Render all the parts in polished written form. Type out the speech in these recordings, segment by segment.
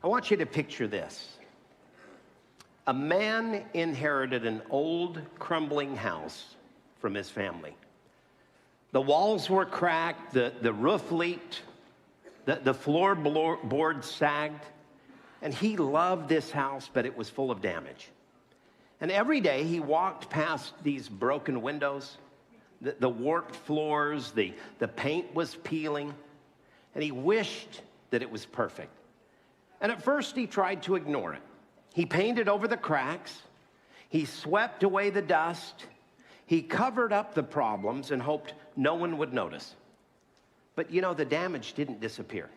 I want you to picture this. A man inherited an old, crumbling house from his family. The walls were cracked, the roof leaked, the floorboards sagged, and he loved this house, but it was full of damage. And every day he walked past these broken windows, the warped floors, the paint was peeling, and he wished that it was perfect. And at first he tried to ignore it. He painted over the cracks, he swept away the dust, he covered up the problems and hoped no one would notice. But you know, the damage didn't disappear.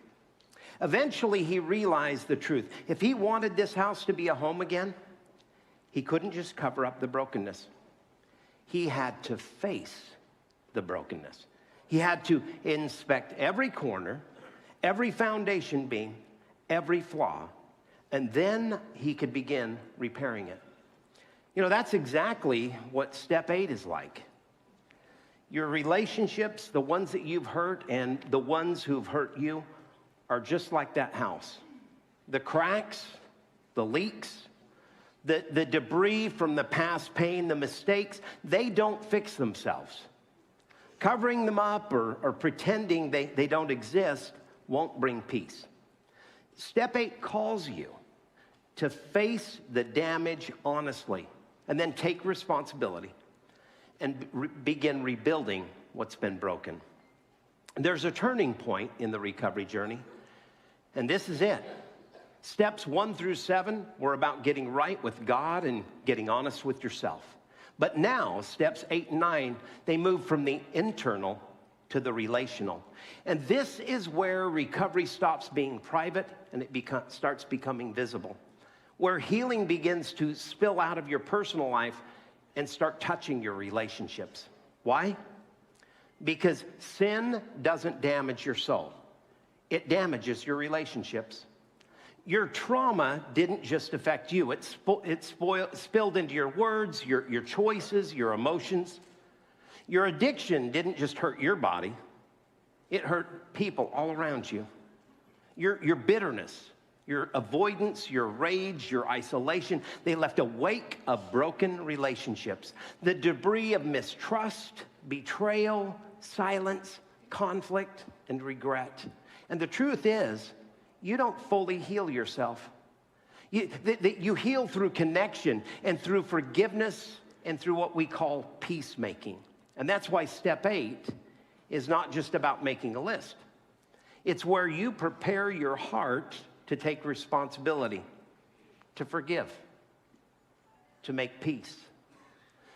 Eventually he realized the truth. If he wanted this house to be a home again, he couldn't just cover up the brokenness. He had to face the brokenness. He had to inspect every corner, every foundation beam, every flaw, and then he could begin repairing it. You know, that's exactly what step 8 is like. Your relationships, the ones that you've hurt and the ones who've hurt you, are just like that house. The cracks, the leaks, the debris from the past pain, the mistakes, they don't fix themselves. Covering them up or pretending they don't exist won't bring peace. Step 8 calls you to face the damage honestly and then take responsibility and begin rebuilding what's been broken. There's a turning point in the recovery journey, and this is it. Steps 1 through 7 were about getting right with God and getting honest with yourself. But now, steps 8 and 9, they move from the internal to the relational. And this is where recovery stops being private and it starts becoming visible. Where healing begins to spill out of your personal life and start touching your relationships. Why? Because sin doesn't damage your soul. It damages your relationships. Your trauma didn't just affect you. It spilled into your words, your choices, your emotions. Your addiction didn't just hurt your body. It hurt people all around you. Your bitterness, your avoidance, your rage, your isolation, they left a wake of broken relationships. The debris of mistrust, betrayal, silence, conflict, and regret. And the truth is, you don't fully heal yourself. You heal through connection and through forgiveness and through what we call peacemaking. And that's why step 8 is not just about making a list. It's where you prepare your heart to take responsibility, to forgive, to make peace.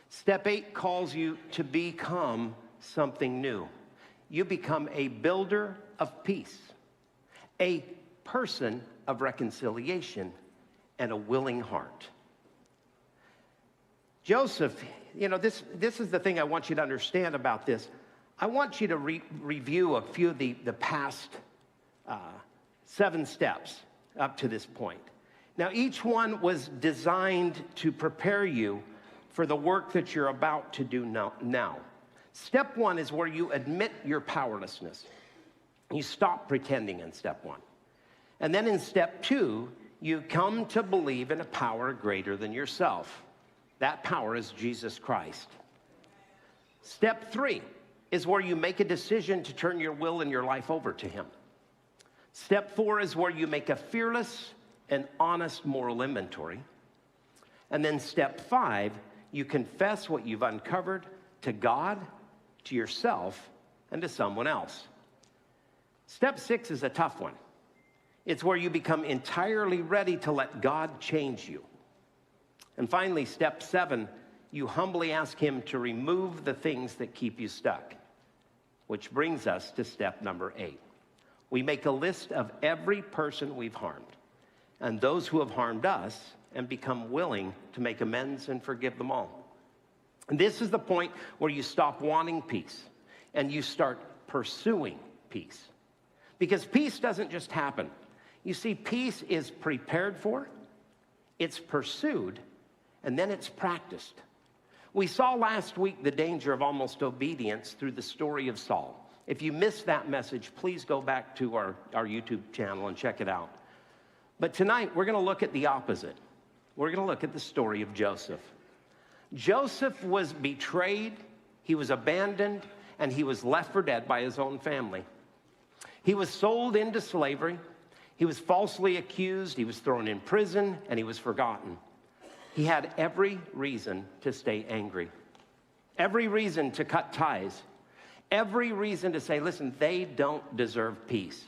Step 8 calls you to become something new. You become a builder of peace, a person of reconciliation, and a willing heart. Joseph, you know, this is the thing I want you to understand about this. I want you to review a few of the past 7 steps up to this point. Now, each one was designed to prepare you for the work that you're about to do now. Step 1 is where you admit your powerlessness. You stop pretending in step 1. And then in step 2, you come to believe in a power greater than yourself. That power is Jesus Christ. Step 3 is where you make a decision to turn your will and your life over to Him. Step 4 is where you make a fearless and honest moral inventory. And then step 5, you confess what you've uncovered to God, to yourself, and to someone else. Step 6 is a tough one. It's where you become entirely ready to let God change you. And finally, step 7, you humbly ask Him to remove the things that keep you stuck. Which brings us to step number 8. We make a list of every person we've harmed and those who have harmed us and become willing to make amends and forgive them all. And this is the point where you stop wanting peace and you start pursuing peace. Because peace doesn't just happen. You see, peace is prepared for, it's pursued, and then it's practiced. We saw last week the danger of almost obedience through the story of Saul. If you missed that message, please go back to our YouTube channel and check it out. But tonight, we're going to look at the opposite. We're going to look at the story of Joseph. Joseph was betrayed, he was abandoned, and he was left for dead by his own family. He was sold into slavery. He was falsely accused. He was thrown in prison, and he was forgotten. He had every reason to stay angry, every reason to cut ties, every reason to say, listen, they don't deserve peace.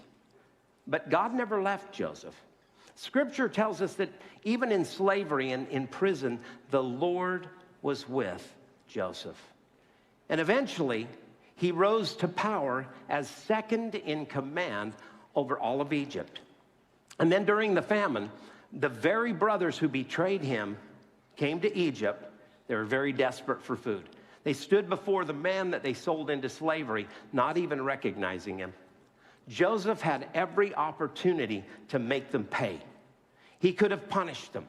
But God never left Joseph. Scripture tells us that even in slavery and in prison, the Lord was with Joseph. And eventually, he rose to power as second in command over all of Egypt. And then during the famine, the very brothers who betrayed him came to Egypt. They were very desperate for food. They stood before the man that they sold into slavery, not even recognizing him. Joseph had every opportunity to make them pay. He could have punished them.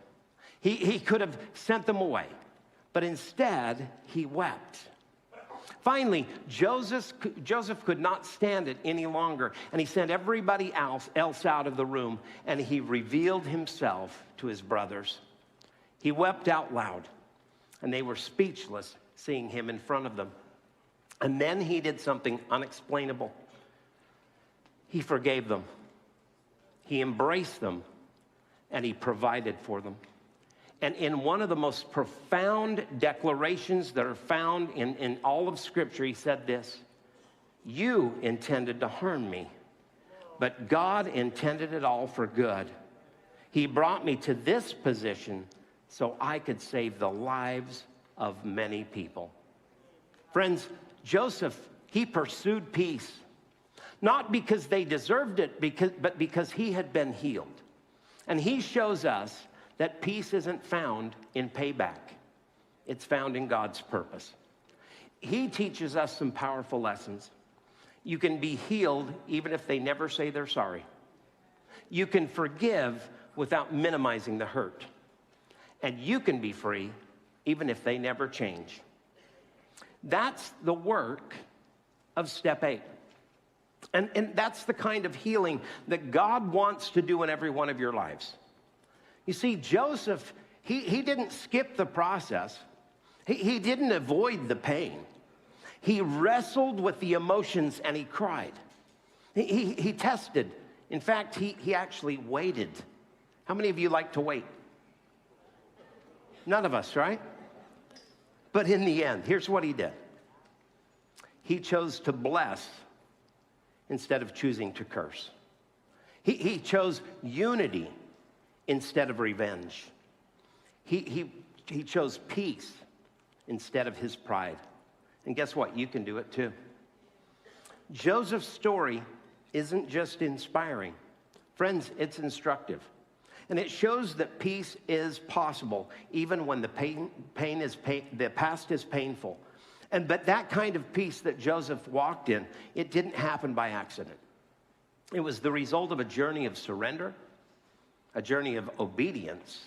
He could have sent them away. But instead, he wept. Finally, Joseph could not stand it any longer, and he sent everybody else out of the room, and he revealed himself to his brothers. He wept out loud, and they were speechless seeing him in front of them. And then he did something unexplainable. He forgave them. He embraced them, and he provided for them. And in one of the most profound declarations that are found in all of Scripture, he said this: you intended to harm me, but God intended it all for good. He brought me to this position so I could save the lives of many people. Friends, Joseph, he pursued peace, not because they deserved it, but because he had been healed. And he shows us that peace isn't found in payback. It's found in God's purpose. He teaches us some powerful lessons. You can be healed even if they never say they're sorry. You can forgive without minimizing the hurt. And you can be free even if they never change. That's the work of step 8. And that's the kind of healing that God wants to do in every one of your lives. You see, Joseph, he didn't skip the process. He didn't avoid the pain. He wrestled with the emotions and he cried. He tested. In fact, he actually waited. How many of you like to wait? None of us, right? But in the end, here's what he did. He chose to bless instead of choosing to curse. He chose unity instead of revenge. He chose peace instead of his pride. And guess what? You can do it too. Joseph's story isn't just inspiring. Friends, it's instructive. And it shows that peace is possible, even when the past is painful. But that kind of peace that Joseph walked in, it didn't happen by accident. It was the result of a journey of surrender, a journey of obedience,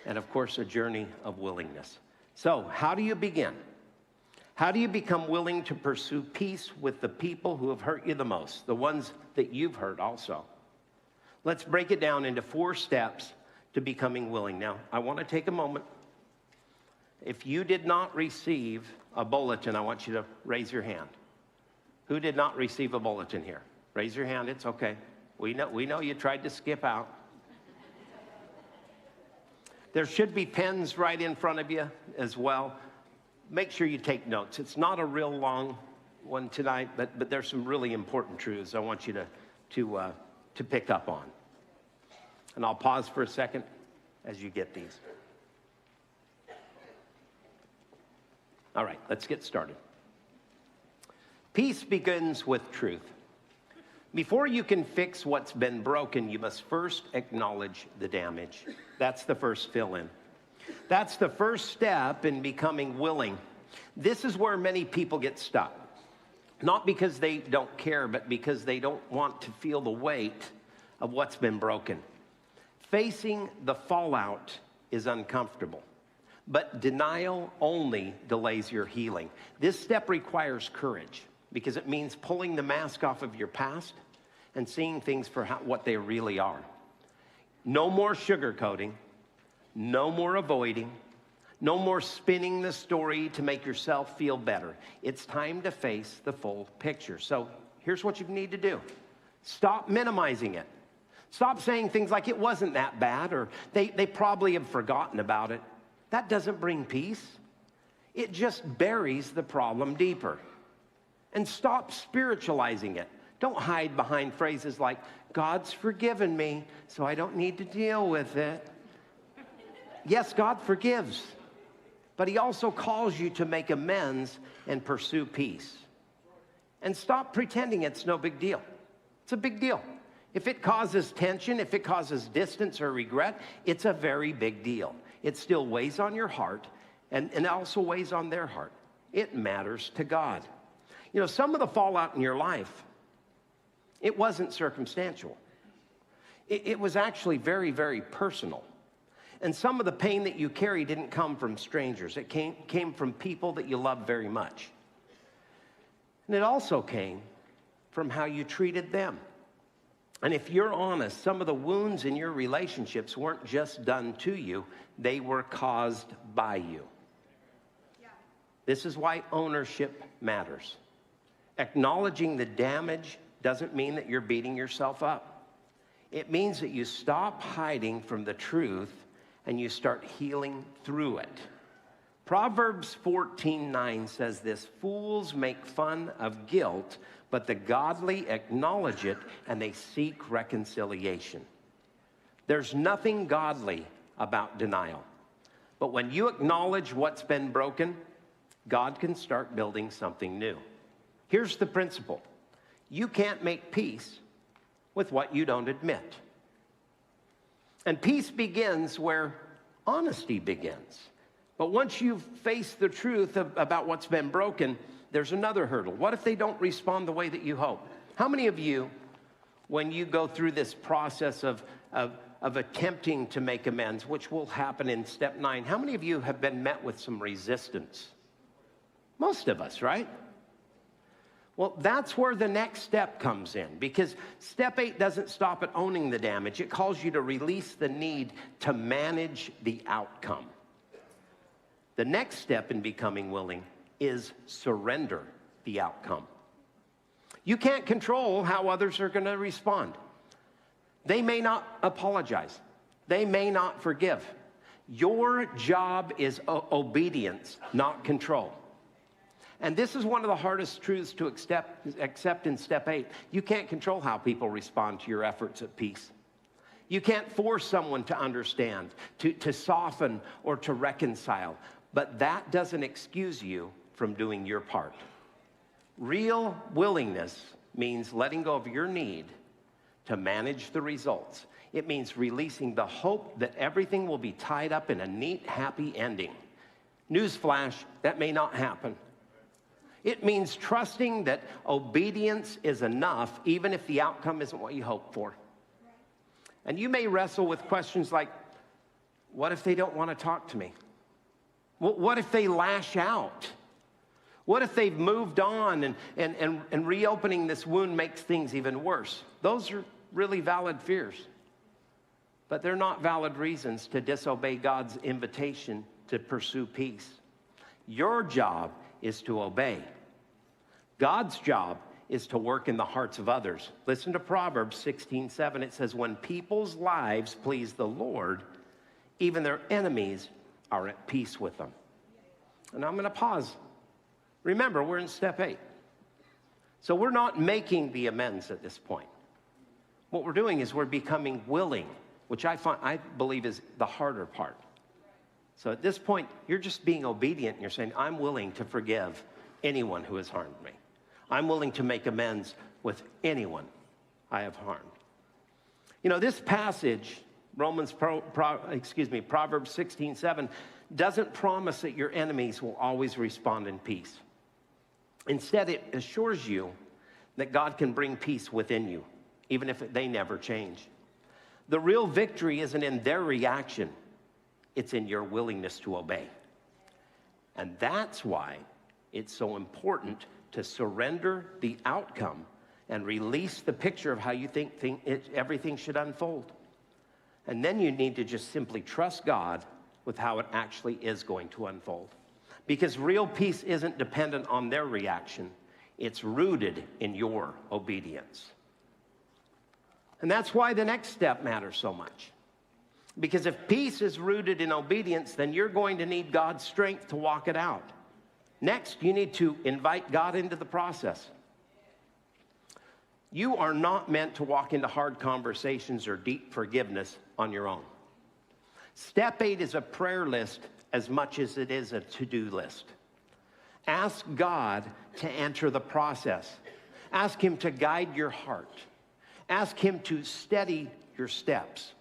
and of course, a journey of willingness. So, how do you begin? How do you become willing to pursue peace with the people who have hurt you the most, the ones that you've hurt also? Let's break it down into 4 steps to becoming willing. Now, I want to take a moment. If you did not receive a bulletin, I want you to raise your hand. Who did not receive a bulletin here? Raise your hand, it's okay. We know you tried to skip out. There should be pens right in front of you as well. Make sure you take notes. It's not a real long one tonight, but there's some really important truths I want you to pick up on. And I'll pause for a second as you get these. All right, let's get started. Peace begins with truth. Before you can fix what's been broken, you must first acknowledge the damage. That's the first fill-in. That's the first step in becoming willing. This is where many people get stuck. Not because they don't care, but because they don't want to feel the weight of what's been broken. Facing the fallout is uncomfortable, but denial only delays your healing. This step requires courage because it means pulling the mask off of your past and seeing things for what they really are. No more sugarcoating. No more avoiding. No more spinning the story to make yourself feel better. It's time to face the full picture. So here's what you need to do. Stop minimizing it. Stop saying things like it wasn't that bad or they probably have forgotten about it. That doesn't bring peace. It just buries the problem deeper. And stop spiritualizing it. Don't hide behind phrases like, God's forgiven me, so I don't need to deal with it. Yes, God forgives, but he also calls you to make amends and pursue peace. And stop pretending it's no big deal. It's a big deal. If it causes tension, if it causes distance or regret, it's a very big deal. It still weighs on your heart, and it also weighs on their heart. It matters to God. You know, some of the fallout in your life, it wasn't circumstantial. It was actually very, very personal. And some of the pain that you carry didn't come from strangers. It came from people that you love very much. And it also came from how you treated them. And if you're honest, some of the wounds in your relationships weren't just done to you, they were caused by you. Yeah. This is why ownership matters. Acknowledging the damage doesn't mean that you're beating yourself up. It means that you stop hiding from the truth and you start healing through it. Proverbs 14:9 says this, fools make fun of guilt, but the godly acknowledge it and they seek reconciliation. There's nothing godly about denial. But when you acknowledge what's been broken, God can start building something new. Here's the principle. You can't make peace with what you don't admit. And peace begins where honesty begins. But once you've faced the truth about what's been broken, there's another hurdle. What if they don't respond the way that you hope? How many of you, when you go through this process of attempting to make amends, which will happen in step 9, how many of you have been met with some resistance? Most of us, right? Well, that's where the next step comes in, because step 8 doesn't stop at owning the damage. It calls you to release the need to manage the outcome. The next step in becoming willing is surrender the outcome. You can't control how others are going to respond. They may not apologize. They may not forgive. Your job is obedience, not control. And this is one of the hardest truths to accept in step 8. You can't control how people respond to your efforts at peace. You can't force someone to understand, to soften, or to reconcile. But that doesn't excuse you from doing your part. Real willingness means letting go of your need to manage the results. It means releasing the hope that everything will be tied up in a neat, happy ending. Newsflash, that may not happen. It means trusting that obedience is enough, even if the outcome isn't what you hope for. And you may wrestle with questions like, what if they don't want to talk to me? What if they lash out? What if they've moved on and reopening this wound makes things even worse? Those are really valid fears. But they're not valid reasons to disobey God's invitation to pursue peace. Your job is to obey. God's job is to work in the hearts of others. Listen to Proverbs 16:7. It says, when people's lives please the Lord, even their enemies are at peace with them. And I'm going to pause. Remember, we're in step 8. So we're not making the amends at this point. What we're doing is we're becoming willing, which I believe is the harder part. So at this point, you're just being obedient and you're saying, I'm willing to forgive anyone who has harmed me. I'm willing to make amends with anyone I have harmed. You know, this passage, Proverbs 16:7, doesn't promise that your enemies will always respond in peace. Instead, it assures you that God can bring peace within you, even if they never change. The real victory isn't in their reaction. It's in your willingness to obey. And that's why it's so important to surrender the outcome and release the picture of how you think everything should unfold. And then you need to just simply trust God with how it actually is going to unfold. Because real peace isn't dependent on their reaction. It's rooted in your obedience. And that's why the next step matters so much. Because if peace is rooted in obedience, then you're going to need God's strength to walk it out. Next, you need to invite God into the process. You are not meant to walk into hard conversations or deep forgiveness on your own. Step 8 is a prayer list as much as it is a to-do list. Ask God to enter the process. Ask Him to guide your heart. Ask Him to steady your steps.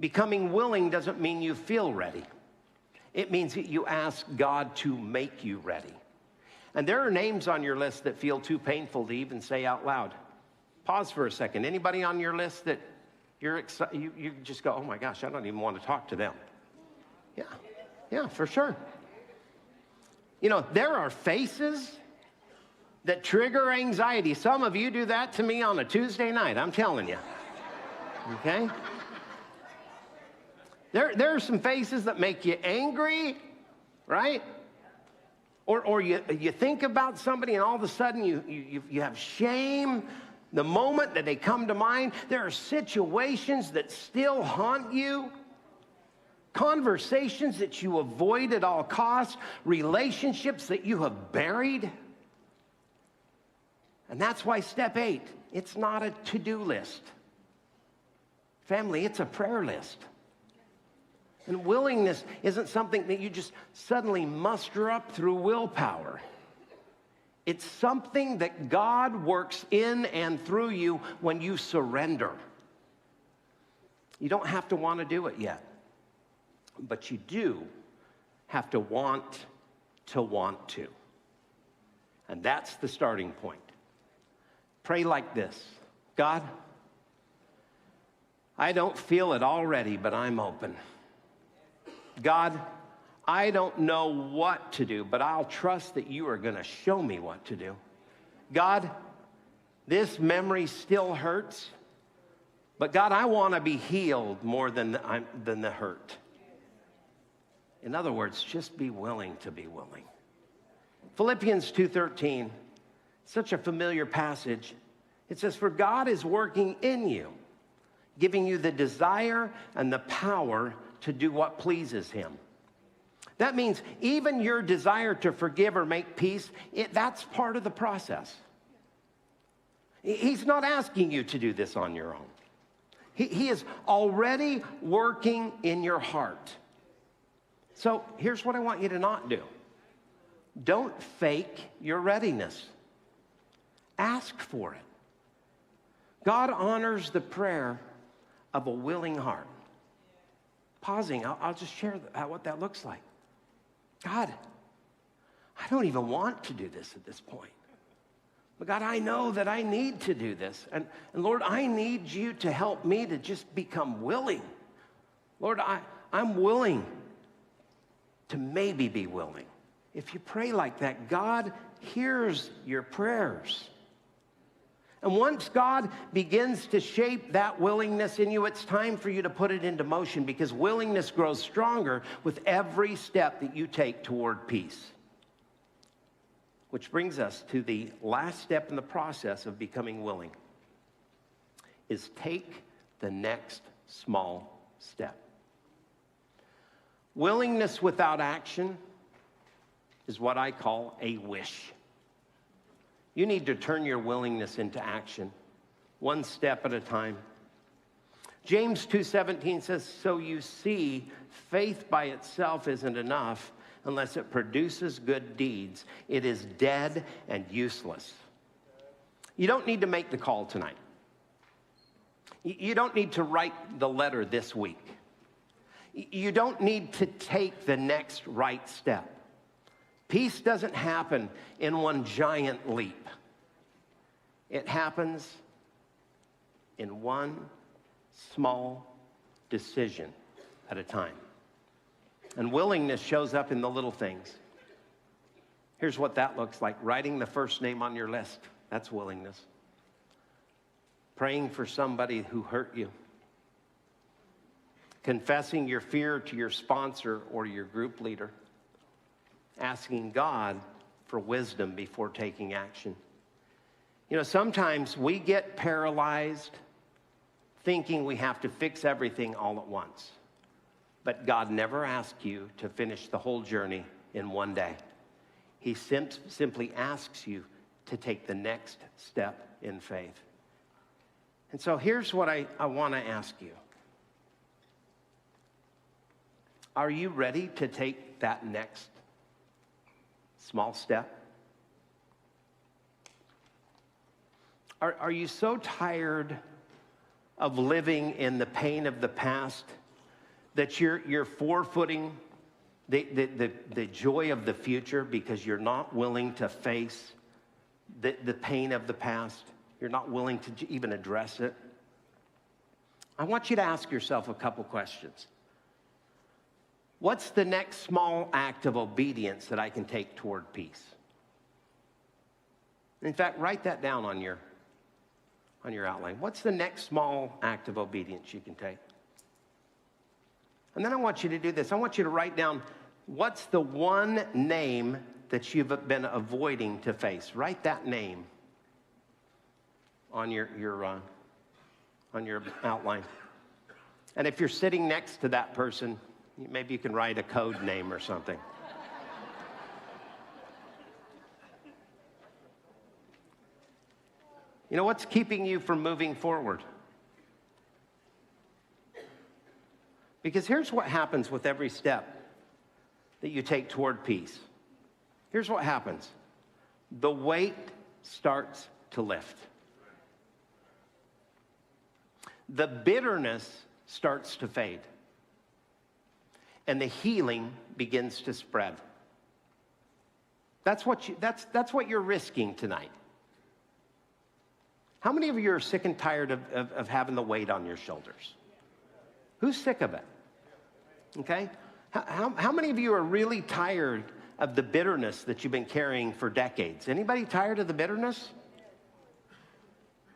Becoming willing doesn't mean you feel ready. It means that you ask God to make you ready. And there are names on your list that feel too painful to even say out loud. Pause for a second. Anybody on your list that you just go, oh my gosh, I don't even want to talk to them? Yeah, for sure. You know, there are faces that trigger anxiety. Some of you do that to me on a Tuesday night, I'm telling you. Okay? There are some faces that make you angry, right? Or you think about somebody and all of a sudden you have shame. The moment that they come to mind, there are situations that still haunt you. Conversations that you avoid at all costs. Relationships that you have buried. And that's why step 8, it's not a to-do list. Family, it's a prayer list. And willingness isn't something that you just suddenly muster up through willpower. It's something that God works in and through you when you surrender. You don't have to want to do it yet, but you do have to want to. And that's the starting point. Pray like this: God, I don't feel it already, but I'm open. God, I don't know what to do, but I'll trust that you are going to show me what to do. God, this memory still hurts, but God, I want to be healed more than the hurt. In other words, just be willing to be willing. Philippians 2:13, such a familiar passage. It says, for God is working in you, giving you the desire and the power to do what pleases Him. That means even your desire to forgive or make peace, that's part of the process. He's not asking you to do this on your own. He is already working in your heart. So here's what I want you to not do. Don't fake your readiness. Ask for it. God honors the prayer of a willing heart. Pausing, I'll just share what that looks like. God, I don't even want to do this at this point. But God, I know that I need to do this. And Lord, I need you to help me to just become willing. Lord, I'm willing to maybe be willing. If you pray like that, God hears your prayers. And once God begins to shape that willingness in you, it's time for you to put it into motion, because willingness grows stronger with every step that you take toward peace. Which brings us to the last step in the process of becoming willing, is take the next small step. Willingness without action is what I call a wish. You need to turn your willingness into action, one step at a time. James 2:17 says, so you see, faith by itself isn't enough unless it produces good deeds. It is dead and useless. You don't need to make the call tonight. You don't need to write the letter this week. You don't need to take the next right step. Peace doesn't happen in one giant leap. It happens in one small decision at a time. And willingness shows up in the little things. Here's what that looks like. Writing the first name on your list. That's willingness. Praying for somebody who hurt you. confessing your fear to your sponsor or your group leader, asking God for wisdom before taking action. You know, sometimes we get paralyzed thinking we have to fix everything all at once. But God never asks you to finish the whole journey in one day. He simply asks you to take the next step in faith. And so here's what I want to ask you. Are you ready to take that next small step? Are you so tired of living in the pain of the past that you're forfeiting the joy of the future because you're not willing to face the pain of the past? You're not willing to even address it? I want you to ask yourself a couple questions. What's the next small act of obedience that I can take toward peace? In fact, write that down on your outline. What's the next small act of obedience you can take? And then I want you to do this. I want you to write down, what's the one name that you've been avoiding to face? Write that name on your outline. And if you're sitting next to that person, maybe you can write a code name or something. You know, what's keeping you from moving forward? Because here's what happens with every step that you take toward peace. Here's what happens. The weight starts to lift. The bitterness starts to fade. And the healing begins to spread. That's what you're risking tonight. How many of you are sick and tired of having the weight on your shoulders? Who's sick of it? Okay? How many of you are really tired of the bitterness that you've been carrying for decades? Anybody tired of the bitterness?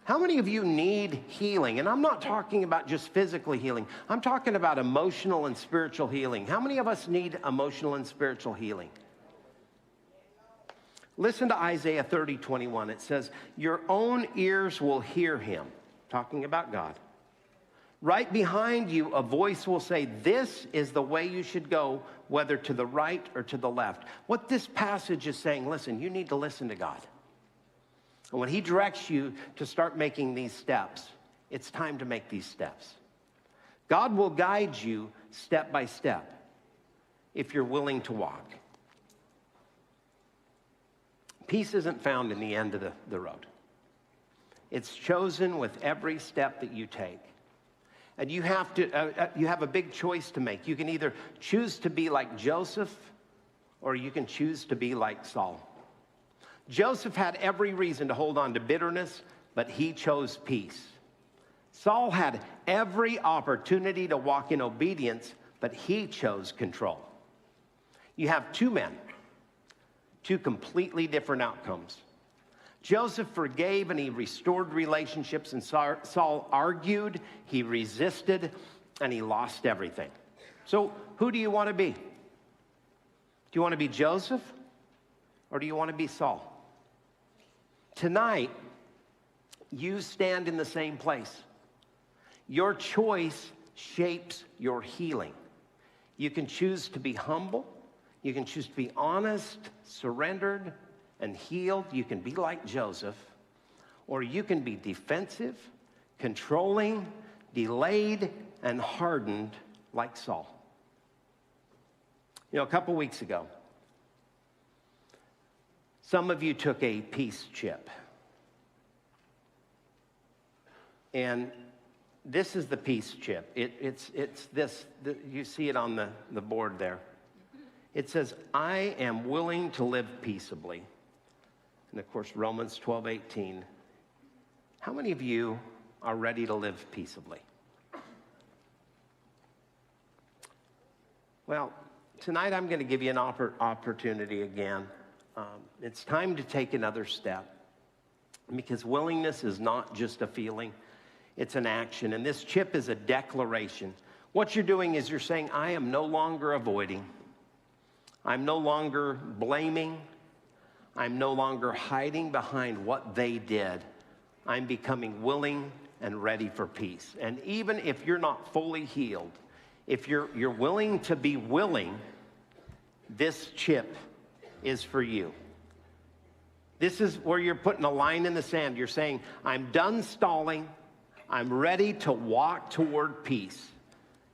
How many of you need healing? And I'm not talking about just physical healing. I'm talking about emotional and spiritual healing. How many of us need emotional and spiritual healing? Listen to Isaiah 30:21. It says, your own ears will hear him, talking about God. Right behind you, a voice will say, this is the way you should go, whether to the right or to the left. What this passage is saying, listen, you need to listen to God. And when he directs you to start making these steps, it's time to make these steps. God will guide you step by step if you're willing to walk. Peace isn't found in the end of the road. It's chosen with every step that you take. And you have a big choice to make. You can either choose to be like Joseph, or you can choose to be like Saul. Joseph had every reason to hold on to bitterness, but he chose peace. Saul had every opportunity to walk in obedience, but he chose control. You have two men, two completely different outcomes. Joseph forgave and he restored relationships, and Saul argued, he resisted, and he lost everything. So who do you want to be? Do you want to be Joseph, or do you want to be Saul? Tonight, you stand in the same place. Your choice shapes your healing. You can choose to be humble. You can choose to be honest, surrendered, and healed. You can be like Joseph, or you can be defensive, controlling, delayed, and hardened like Saul. You know, a couple weeks ago, some of you took a peace chip. And this is the peace chip. It's this, you see it on the board there. It says, I am willing to live peaceably. And of course, Romans 12:18. How many of you are ready to live peaceably? Well, tonight I'm going to give you an opportunity again. It's time to take another step, because willingness is not just a feeling, it's an action. And this chip is a declaration. What you're doing is you're saying, I am no longer avoiding. I'm no longer blaming. I'm no longer hiding behind what they did. I'm becoming willing and ready for peace. And even if you're not fully healed, if you're willing to be willing, this chip is for you. This is where you're putting a line in the sand. You're saying, I'm done stalling. I'm ready to walk toward peace.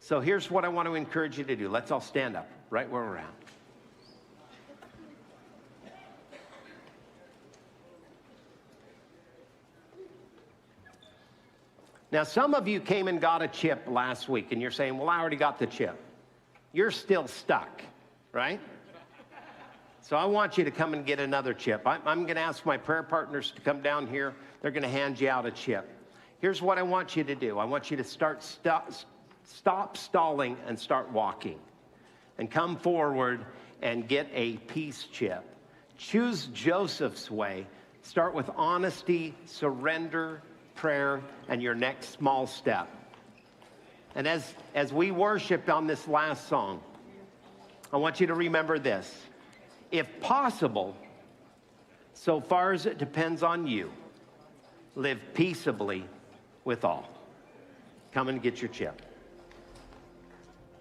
So here's what I want to encourage you to do. Let's all stand up right where we're at. Now, some of you came and got a chip last week, and you're saying, well, I already got the chip. You're still stuck, right? So I want you to come and get another chip. I'm going to ask my prayer partners to come down here. They're going to hand you out a chip. Here's what I want you to do. I want you to stop stalling and start walking. And come forward and get a peace chip. Choose Joseph's way. Start with honesty, surrender, prayer, and your next small step. And as we worshiped on this last song, I want you to remember this. If possible, so far as it depends on you, live peaceably with all. Come and get your chip.